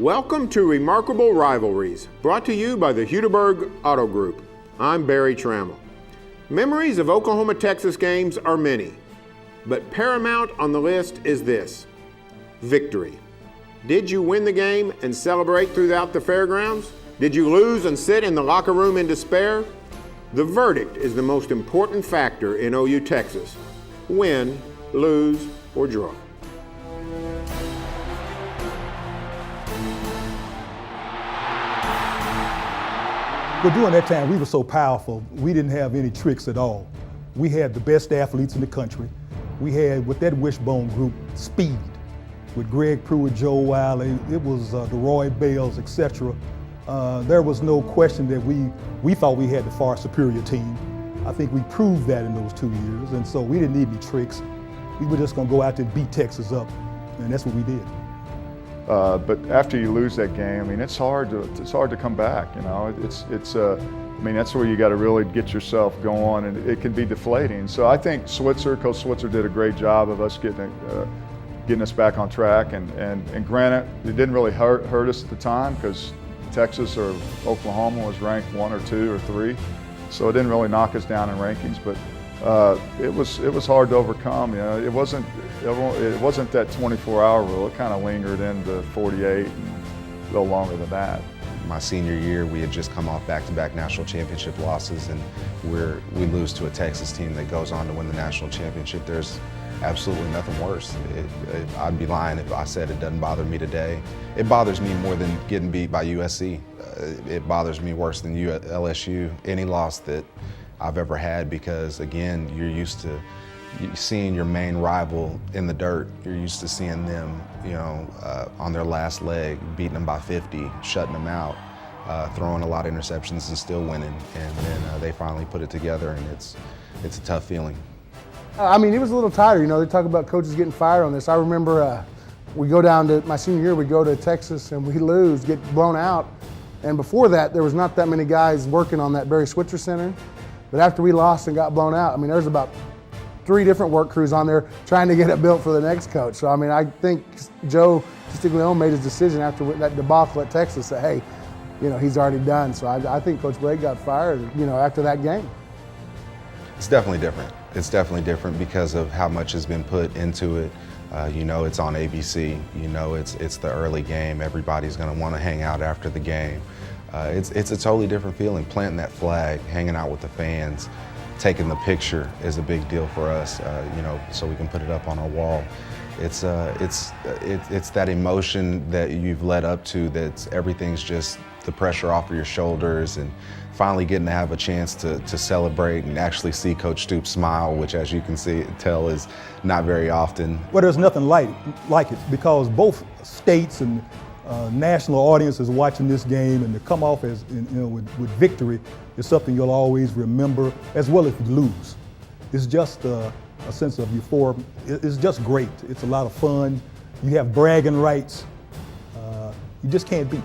Welcome to Remarkable Rivalries, brought to you by the Hudeberg Auto Group. I'm Barry Trammell. Memories of Oklahoma-Texas games are many, but paramount on the list is this: victory. Did you win the game and celebrate throughout the fairgrounds? Did you lose and sit in the locker room in despair? The verdict is the most important factor in OU Texas. Win, lose, or draw. But during that time, we were so powerful, we didn't have any tricks at all. We had the best athletes in the country. We had, with that wishbone group, speed. With Greg Pruitt, Joe Wiley, it was the Roy Bales, etc. There was no question that we thought we had the far superior team. I think we proved that in those 2 years, and so we didn't need any tricks. We were just gonna go out there and beat Texas up, and that's what we did. But after you lose that game, I mean, it's hard to come back. You know, I mean, that's where you got to really get yourself going, and it can be deflating. So I think Coach Switzer did a great job of us getting us back on track. And granted, it didn't really hurt us at the time because Texas or Oklahoma was ranked 1 or 2 or 3, so it didn't really knock us down in rankings. But it was hard to overcome. You know, it wasn't that 24-hour rule. It kind of lingered into 48 and a little longer than that. My senior year, we had just come off back-to-back national championship losses, and we lose to a Texas team that goes on to win the national championship. There's absolutely nothing worse. I'd be lying if I said it doesn't bother me today. It bothers me more than getting beat by USC. It bothers me worse than LSU, any loss that I've ever had, because again, you're used to seeing your main rival in the dirt. You're used to seeing them, you know, on their last leg, beating them by 50, shutting them out, throwing a lot of interceptions and still winning. And then they finally put it together, and it's a tough feeling. I mean, it was a little tighter. You know, they talk about coaches getting fired on this. I remember we go down to my senior year, we go to Texas and we lose, get blown out. And before that, there was not that many guys working on that Barry Switzer Center. But after we lost and got blown out, I mean, there's about 3 different work crews on there trying to get it built for the next coach. So, I mean, I think Joe Castiglione made his decision after that debacle at Texas that, hey, you know, he's already done. So I think Coach Blake got fired, you know, after that game. It's definitely different. It's definitely different because of how much has been put into it. You know, it's on ABC. You know, it's the early game. Everybody's going to want to hang out after the game. It's a totally different feeling. Planting that flag, hanging out with the fans, taking the picture is a big deal for us. You know, so we can put it up on our wall. It's that emotion that you've led up to. Everything's just the pressure off of your shoulders, and finally getting to have a chance to celebrate and actually see Coach Stoops smile, which, as you can tell, is not very often. Well, there's nothing like it, because both states and national audiences watching this game, and to come off as, you know, with victory is something you'll always remember, as well if you lose. It's just a sense of euphoria. It's just great. It's a lot of fun. You have bragging rights. You just can't beat it.